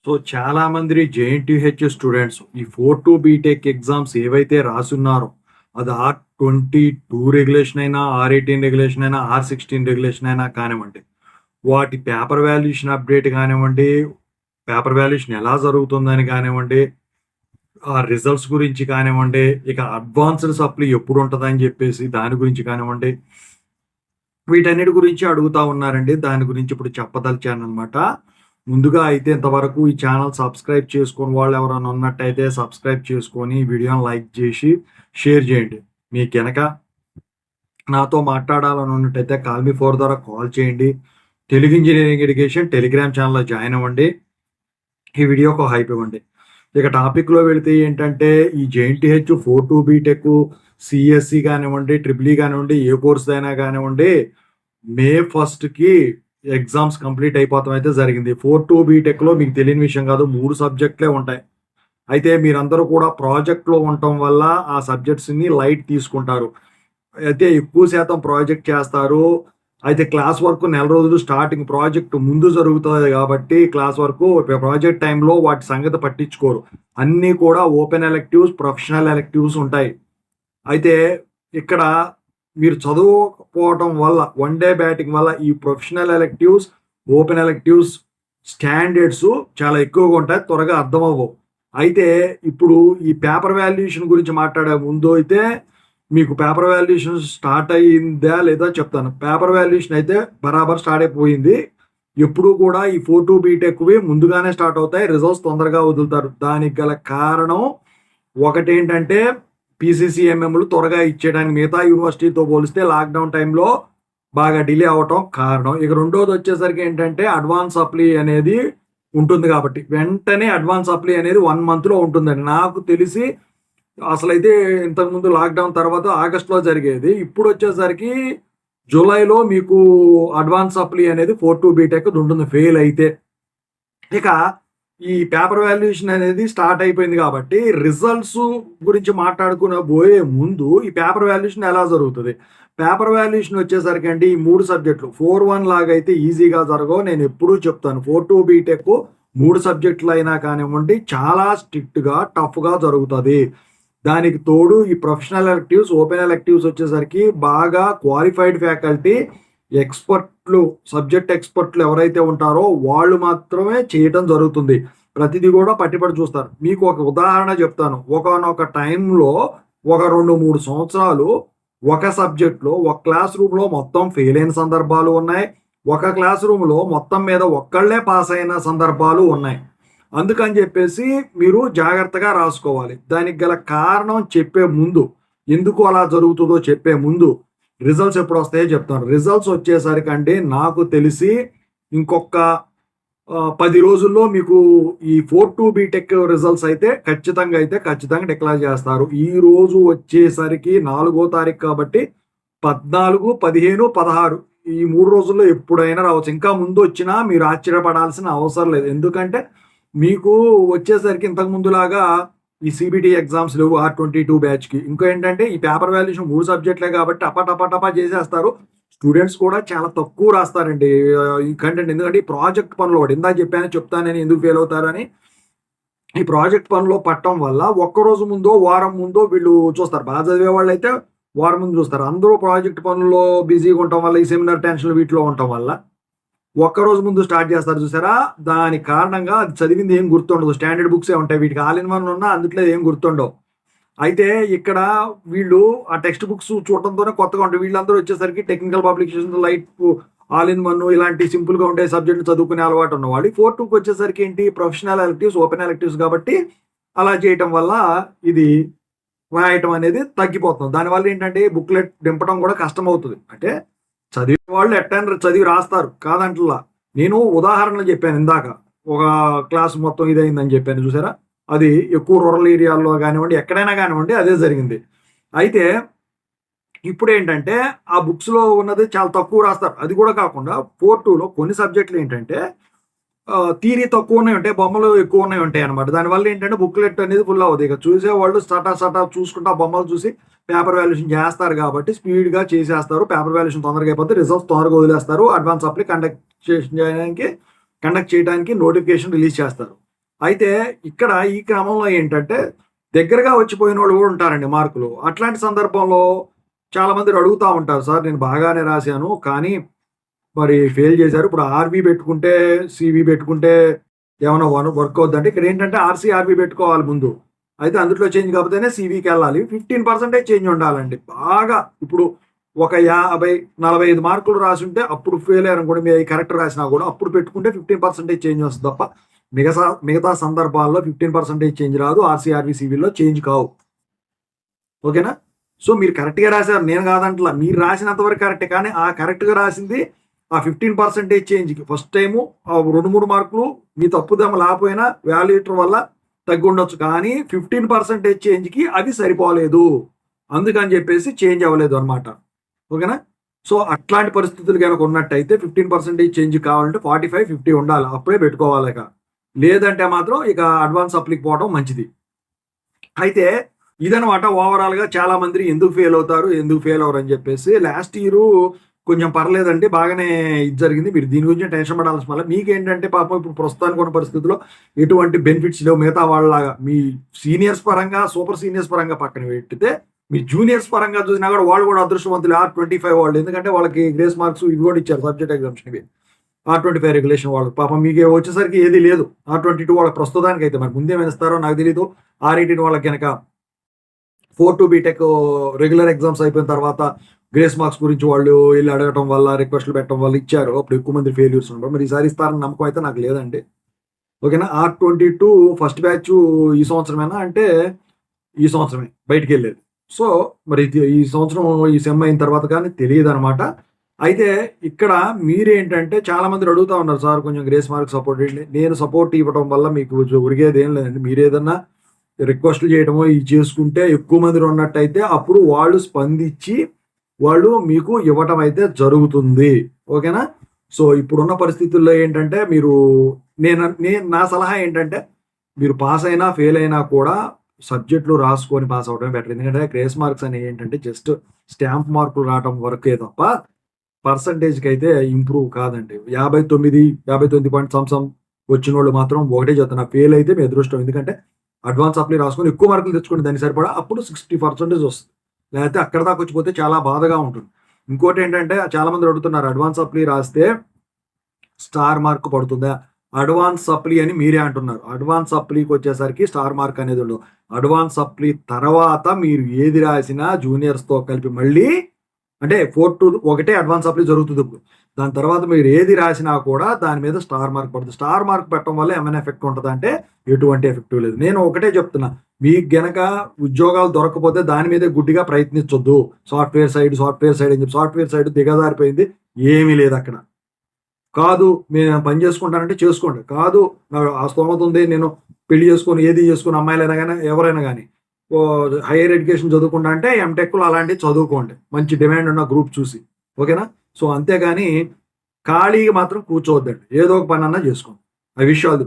So చాలామంది JNTH students ఈ 4-2 BTech exams ఏవైతే రాసున్నారో అది R22 రెగ్యులేషన్ అయినా R18 రెగ్యులేషన్ అయినా R16 రెగ్యులేషన్ అయినా కానివ్వండి, వాటి పేపర్ వాల్యుయేషన్ అప్డేట్ కానివ్వండి, పేపర్ వాల్యుయేషన్ ఎలా జరుగుతుందని కానివ్వండి, ఆ రిజల్ట్స్ గురించి కానివ్వండి, ఇక అడ్వాన్స్డ్ సప్లీ ఎప్పుడు ఉంటుందని చెప్పేసి దాని గురించి కానివ్వండి, వీటన్నిటి గురించి అడుగుతా ఉన్నారండి. దాని గురించి ఇప్పుడు చెప్పదలిచాను అనమాట. ముందుగా అయితే ఇంతవరకు ఈ ఛానల్ సబ్స్క్రైబ్ చేసుకుని వాళ్ళు ఎవరైనా ఉన్నట్టయితే సబ్స్క్రైబ్ చేసుకొని వీడియోని లైక్ చేసి షేర్ చేయండి. మీకు కనుక నాతో మాట్లాడాలని ఉన్నట్టయితే కాల్ మీ ఫోర్ ద్వారా కాల్ చేయండి. తెలుగు ఇంజనీరింగ్ ఎడ్యుకేషన్ టెలిగ్రామ్ ఛానల్లో జాయిన్ అవ్వండి. ఈ వీడియోకి ఒక హైప్ ఇవ్వండి. ఇక టాపిక్లో వెళితే ఏంటంటే ఈ జేఎన్టీహెచ్ 4-2 బీటెక్ సిఎస్సి కానివ్వండి, ట్రిపుల్ ఈ కానివ్వండి, ఏ కోర్స్ అయినా కానివ్వండి, May 1st ఎగ్జామ్స్ కంప్లీట్ అయిపోవడం అయితే జరిగింది. 4-2 బీటెక్లో మీకు తెలియని విషయం కాదు, 3 సబ్జెక్టులే ఉంటాయి. అయితే మీరందరూ కూడా ప్రాజెక్ట్లో ఉండటం వల్ల ఆ సబ్జెక్ట్స్ని లైట్ తీసుకుంటారు. అయితే ఎక్కువ శాతం ప్రాజెక్ట్ చేస్తారు. అయితే క్లాస్ వర్క్ నెల రోజులు స్టార్టింగ్ ప్రాజెక్ట్ ముందు జరుగుతుంది కాబట్టి క్లాస్ వర్క్ ప్రాజెక్ట్ టైంలో వాటి సంగతి పట్టించుకోరు. అన్నీ కూడా ఓపెన్ ఎలెక్టివ్స్, ప్రొఫెషనల్ ఎలెక్టివ్స్ ఉంటాయి. అయితే ఇక్కడ మీరు చదువుకోవటం వల్ల వన్ డే బ్యాటింగ్ వల్ల ఈ professional electives, open electives standards చాలా ఎక్కువగా ఉంటాయి, త్వరగా అర్థమవ్వవు. అయితే ఇప్పుడు ఈ పేపర్ వాల్యుయేషన్ గురించి మాట్లాడే ముందు అయితే మీకు పేపర్ వాల్యుయేషన్ స్టార్ట్ అయ్యిందా లేదా చెప్తాను. పేపర్ వాల్యుయేషన్ అయితే బరాబర్ స్టార్ట్ అయిపోయింది. ఎప్పుడు కూడా ఈ 4-2 బీటెక్వి ముందుగానే స్టార్ట్ అవుతాయి, రిజల్ట్స్ తొందరగా వదులుతారు. దానికి గల కారణం ఒకటేంటంటే పీసీసీఎంఎంలు త్వరగా ఇచ్చేయడానికి మిగతా యూనివర్సిటీతో పోలిస్తే లాక్డౌన్ టైంలో బాగా డిలే అవటం కారణం. ఇక రెండోది వచ్చేసరికి ఏంటంటే అడ్వాన్స్ సప్లీ అనేది ఉంటుంది కాబట్టి వెంటనే అడ్వాన్స్ సప్లీ అనేది 1 monthలో ఉంటుందండి. నాకు తెలిసి అసలైతే ఇంతకుముందు లాక్డౌన్ తర్వాత ఆగస్టులో జరిగేది, ఇప్పుడు వచ్చేసరికి జూలైలో మీకు అడ్వాన్స్ సప్లీ అనేది 4-2 బీటెక్ ఉంటుంది ఫెయిల్ అయితే. ఇక ఈ పేపర్ వాల్యుయేషన్ అనేది స్టార్ట్ అయిపోయింది కాబట్టి రిజల్ట్స్ గురించి మాట్లాడుకునే పోయే ముందు ఈ పేపర్ వాల్యుయేషన్ ఎలా జరుగుతుంది, పేపర్ వాల్యుయేషన్ వచ్చేసరికి అండి ఈ 3 సబ్జెక్టులు 4-1 లాగా అయితే ఈజీగా జరగవు. నేను ఎప్పుడూ చెప్తాను 4-2 బీటెక్ 3 సబ్జెక్టులు అయినా కానివ్వండి చాలా స్ట్రిక్ట్గా టఫ్గా జరుగుతుంది. దానికి తోడు ఈ ప్రొఫెషనల్ ఎలెక్టివ్స్, ఓపెన్ ఎలెక్టివ్స్ వచ్చేసరికి బాగా క్వాలిఫైడ్ ఫ్యాకల్టీ, ఎక్స్పర్ట్లు, సబ్జెక్ట్ ఎక్స్పర్ట్లు ఎవరైతే ఉంటారో వాళ్ళు మాత్రమే చేయటం జరుగుతుంది. ప్రతిదీ కూడా పట్టిపడి చూస్తారు. మీకు ఒక ఉదాహరణ చెప్తాను. ఒకనొక టైంలో ఒక 2-3 సంవత్సరాలు ఒక సబ్జెక్ట్లో ఒక క్లాస్ రూమ్లో మొత్తం ఫెయిల్ అయిన సందర్భాలు ఉన్నాయి, ఒక క్లాస్ రూమ్లో మొత్తం మీద ఒక్కళ్ళే పాస్ అయిన సందర్భాలు ఉన్నాయి. అందుకని చెప్పేసి మీరు జాగ్రత్తగా రాసుకోవాలి. దానికి గల కారణం చెప్పే ముందు, ఎందుకు అలా జరుగుతుందో చెప్పే ముందు రిజల్ట్స్ ఎప్పుడు వస్తాయో చెప్తాను. రిజల్ట్స్ వచ్చేసరికి అండి నాకు తెలిసి ఇంకొక 10 రోజుల్లో మీకు ఈ 4-2 బీటెక్ రిజల్ట్స్ అయితే ఖచ్చితంగా డిక్లేర్ చేస్తారు. ఈ రోజు వచ్చేసరికి 4వ తారీఖు కాబట్టి 14, 15, 16 ఈ 3 రోజుల్లో ఎప్పుడైనా రావచ్చు. ఇంకా ముందు వచ్చినా మీరు ఆశ్చర్యపడాల్సిన అవసరం లేదు. ఎందుకంటే మీకు వచ్చేసరికి ఇంతకు ముందులాగా ఈ సిబిటి ఎగ్జామ్స్ లేవు R22 బ్యాచ్కి. ఇంకా ఏంటంటే ఈ పేపర్ వాల్యుయేషన్ 3 సబ్జెక్టులే కాబట్టి టపా చేసేస్తారు. స్టూడెంట్స్ కూడా చాలా తక్కువ రాస్తారండి ఈ కంటెంట్. ఎందుకంటే ఈ ప్రాజెక్ట్ పనులు ఒకటి ఇందాక చెప్తానని ఎందుకు ఫెయిల్ అవుతారని, ఈ ప్రాజెక్ట్ పనులు పట్టడం వల్ల ఒక్కరోజు ముందో వారం ముందో వీళ్ళు చూస్తారు. బాగా చదివే వాళ్ళు అయితే వారం ముందు చూస్తారు. అందరూ ప్రాజెక్ట్ పనుల్లో బిజీగా ఉండటం వల్ల, ఈ సెమినార్ టెన్షన్లు వీటిలో ఉండటం వల్ల ఒక్కరోజు ముందు స్టార్ట్ చేస్తారు చూసారా. దాని కారణంగా అది చదివింది ఏం గుర్తుండదు. స్టాండర్డ్ బుక్సే ఉంటాయి, వీటికి ఆల్ ఇన్ వన్ ఉన్నా అందుట్లో ఏం గుర్తుండవు. అయితే ఇక్కడ వీళ్ళు ఆ టెక్స్ట్ బుక్స్ చూడటంతోనే కొత్తగా ఉంటాయి. వీళ్ళందరూ వచ్చేసరికి technical publications, light, all in one ఇలాంటి సింపుల్గా ఉండే సబ్జెక్టులు చదువుకునే అలవాటు ఉన్నవాళ్ళు 4-2కి వచ్చేసరికి ఏంటి ప్రొఫెషనల్ ఎలెక్టివ్స్, ఓపెన్ ఎలెక్టివ్స్ కాబట్టి అలా చేయటం వల్ల ఇది రాయటం అనేది తగ్గిపోతుంది. దానివల్ల ఏంటంటే బుక్లెట్ దింపడం కూడా కష్టం అవుతుంది. అంటే చదివే వాళ్ళు ఎట్టైనా చదివి రాస్తారు కాదంటలా. నేను ఉదాహరణలు చెప్పాను ఇందాక, ఒక క్లాస్ మొత్తం ఇదైందని చెప్పాను చూసారా. అది ఎక్కువ రూరల్ ఏరియాల్లో కానివ్వండి, ఎక్కడైనా కానివ్వండి అదే జరిగింది. అయితే ఇప్పుడు ఏంటంటే ఆ బుక్స్లో ఉన్నది చాలా తక్కువ రాస్తారు. అది కూడా కాకుండా 4-2లో కొన్ని సబ్జెక్టులు ఏంటంటే థియరీ తక్కువ ఉన్నాయి ఉంటాయి, బొమ్మలు ఎక్కువ ఉన్నాయి ఉంటాయి అనమాట. దానివల్ల ఏంటంటే బుక్లెట్ అనేది ఫుల్ అవ్వదు. ఇక చూసేవాళ్ళు సటా చూసుకుంటా బొమ్మలు చూసి పేపర్ వాల్యుయేషన్ చేస్తారు కాబట్టి స్పీడ్గా చేసేస్తారు. పేపర్ వాల్యుయేషన్ తొందరగా అయిపోతే రిజల్ట్స్ తొందరగా వదిలేస్తారు. అడ్వాన్స్ సప్లీ కండక్ట్ చేయడానికి నోటిఫికేషన్ రిలీజ్ చేస్తారు. అయితే ఇక్కడ ఈ క్రమంలో ఏంటంటే దగ్గరగా వచ్చిపోయిన వాళ్ళు కూడా ఉంటారండి మార్కులు. అట్లాంటి సందర్భంలో చాలా మంది అడుగుతా ఉంటారు. సార్ నేను బాగానే రాశాను. కానీ మరి ఫెయిల్ చేశారు. ఇప్పుడు ఆర్‌బీ పెట్టుకుంటే, సీవీ పెట్టుకుంటే ఏమన్నా వర్క్ అవుద్దంటే ఇక్కడేంటంటే ఆర్‌సీ, ఆర్‌బీ పెట్టుకోవాలి ముందు. అయితే అందుట్లో చేంజ్ కాకపోతేనే సీవీకెళ్ళాలి. 15% చేంజ్ ఉండాలండి. బాగా ఇప్పుడు ఒక 50, 45 మార్కులు రాసుంటే అప్పుడు ఫెయిల్ అయ్యారనుకోండి. మీరు కరెక్ట్ రాసినా కూడా అప్పుడు పెట్టుకుంటే 15% చేంజ్ వస్తది తప్ప మిగతా సందర్భాల్లో 15% చేంజ్ రాదు. ఆర్‌సీ, ఆర్‌బీ, సీవీలో చేంజ్ కావు. ఓకేనా? సో మీరు కరెక్ట్‌గా రాసారు. నేను కాదంటలా. మీరు రాసినంత వరకు కరెక్టే. కానీ ఆ కరెక్ట్‌గా రాసింది ఆ 15% చేంజ్‌కి ఫస్ట్ టైము 2, 3 మార్కులు మీ తప్పుదమ్మ లేకపోయినా వాల్యుయేటర్ వల్ల తగ్గుండొచ్చు. కానీ 15% చేంజ్‌కి అవి సరిపోలేదు. అందుకని చెప్పేసి చేంజ్ అవ్వలేదు అన్నమాట. ఓకేనా? సో అట్లాంటి పరిస్థితులు గనక ఉన్నట్టయితే 15% చేంజ్ కావాలంటే 45, 50 ఉండాలి. అప్పుడే పెట్టుకోవాలి ఇక. లేదంటే మాత్రం ఇక అడ్వాన్స్ సప్లీకి పోవడం మంచిది. అయితే ఇదనమాట ఓవరాల్‌గా చాలా మంది ఎందుకు ఫెయిల్ అవుతారు? ఎందుకు ఫెయిల్ అవ్వరు? అని చెప్పేసి లాస్ట్ ఇయరు కొంచెం పర్లేదండి. బాగానే ఇది జరిగింది. మీరు దీని గురించి టెన్షన్ పడాల్సిన పనిలే. మీకేంటంటే పాపం ఇప్పుడు ప్రస్తుతానికి ఉన్న పరిస్థితుల్లో ఎటువంటి బెనిఫిట్స్ లేవు మిగతా వాళ్ళలాగా. మీ సీనియర్స్ పరంగా, సూపర్ సీనియర్స్ పరంగా పక్కన పెట్టితే, మీ జూనియర్స్ పరంగా చూసినా కూడా వాళ్ళు కూడా అదృష్టవంతులే R25 వాళ్ళు. ఎందుకంటే వాళ్ళకి గ్రేస్ మార్క్స్ ఇవి కూడా ఇచ్చారు సబ్జెక్ట్ ఎగ్జామ్షన్ ఇవి. R25 రెగ్యులేషన్ వాళ్ళు. పాపం మీకు వచ్చేసరికి ఏది లేదు. R22 వాళ్ళకి ప్రస్తుతానికైతే మరి ముందేమైనా ఇస్తారో నాకు తెలీదు. R18 వాళ్ళకి గనక 4-2 బీటెక్ రెగ్యులర్ ఎగ్జామ్స్ అయిపోయిన తర్వాత గ్రేస్ మార్క్స్ గురించి వాళ్ళు ఎళ్లి అడగటం వల్ల, రిక్వెస్ట్‌లు పెట్టడం వల్ల ఇచ్చారు. అప్పుడు ఎక్కువ మంది ఫెయిల్యూర్స్ ఉన్నారు. మరి ఈసారి ఇస్తారని నమ్మకం అయితే నాకు లేదండి. ఓకేనా? R22 ఫస్ట్ బ్యాచ్ ఈ సంవత్సరమేనా అంటే, ఈ సంవత్సరమే బయటికెళ్ళేది. సో, మరి ఈ సంవత్సరం ఈ సెమ్ అయిన తర్వాత కానీ తెలీదనమాట. అయితే ఇక్కడ మీరేంటంటే చాలా మంది అడుగుతా ఉన్నారు. సార్ కొంచెం గ్రేస్ మార్క్ సపోర్ట్ ఇయ్యండి. నేను సపోర్ట్ ఇవ్వడం వల్ల మీకు ఒరిగేదేం లేదండి. మీరేదన్నా రిక్వెస్ట్‌లు చేయడమో ఇవి చేసుకుంటే ఎక్కువ మంది ఉన్నట్టయితే అప్పుడు వాళ్ళు స్పందించి వాళ్ళు మీకు ఇవ్వటం అయితే జరుగుతుంది. ఓకేనా? సో, ఇప్పుడున్న పరిస్థితుల్లో ఏంటంటే మీరు నా సలహా ఏంటంటే మీరు పాస్ అయినా, ఫెయిల్ అయినా కూడా సబ్జెక్ట్‌లు రాసుకొని పాస్ అవ్వడమే బెటర్. ఎందుకంటే గ్రేస్ మార్క్స్ అనేవి ఏంటంటే జస్ట్ స్టాంప్ మార్కులు రావటం వరకే తప్ప పర్సెంటేజ్‌కైతే ఇంప్రూవ్ కాదండి. 59, 59 పాయింట్ వచ్చినోళ్ళు మాత్రం ఒకటే చెప్తున్నా. ఫెయిల్ అయితే మీ అదృష్టం. ఎందుకంటే అడ్వాన్స్ సప్లీ రాసుకొని ఎక్కువ మార్కులు తెచ్చుకోండి దానికి సరిపడా. అప్పుడు 60% వస్తుంది. లేకపోతే అక్కడి దాకా వచ్చిపోతే చాలా బాధగా ఉంటుంది. ఇంకోటేంటంటే చాలా మంది అడుగుతున్నారు అడ్వాన్స్ సప్లీ రాస్తే స్టార్ మార్క్ పడుతుందా? అడ్వాన్స్ సప్లీ అని మీరే అంటున్నారు. అడ్వాన్స్ సప్లీకి వచ్చేసరికి స్టార్ మార్క్ అనేది ఉండదు. అడ్వాన్స్ సప్లీ తర్వాత మీరు ఏది రాసినా జూనియర్స్‌తో కలిపి మళ్ళీ అంటే 4-2 ఒకటే అడ్వాన్స్ సప్లీ జరుగుతుంది ఇప్పుడు. దాని తర్వాత మీరు ఏది రాసినా కూడా దాని మీద స్టార్ మార్క్ పడుతుంది. స్టార్ మార్క్ పెట్టడం వల్ల ఏమైనా ఎఫెక్ట్ ఉంటదా అంటే ఎటువంటి ఎఫెక్ట్ లేదు. నేను ఒకటే చెప్తున్నా. మీకు గనక ఉద్యోగాలు దొరకకపోతే దాని మీదే గుడ్డిగా ప్రయత్నించొద్దు. సాఫ్ట్‌వేర్ సైడ్ అని చెప్పి సాఫ్ట్‌వేర్ సైడ్ దిగజారిపోయింది. ఏమీ లేదక్కడ. కాదు నేను పని చేసుకుంటానంటే చేసుకోండి. కాదు ఆ స్తోమత ఉంది నేను పెళ్లి చేసుకొని ఏది చేసుకొని అమ్మాయిలైనా గాని ఎవరైనా గాని హైయర్ ఎడ్యుకేషన్ చదువుకుంటా అంటే ఎంటెక్‌లు అలాంటివి చదువుకోండి. మంచి డిమాండ్ ఉన్న గ్రూప్ చూసి. ఓకేనా? సో అంతేగాని ఖాళీగా మాత్రం కూర్చోవద్దండి. ఏదో ఒక పనన్నా చేసుకోండి. I wish all the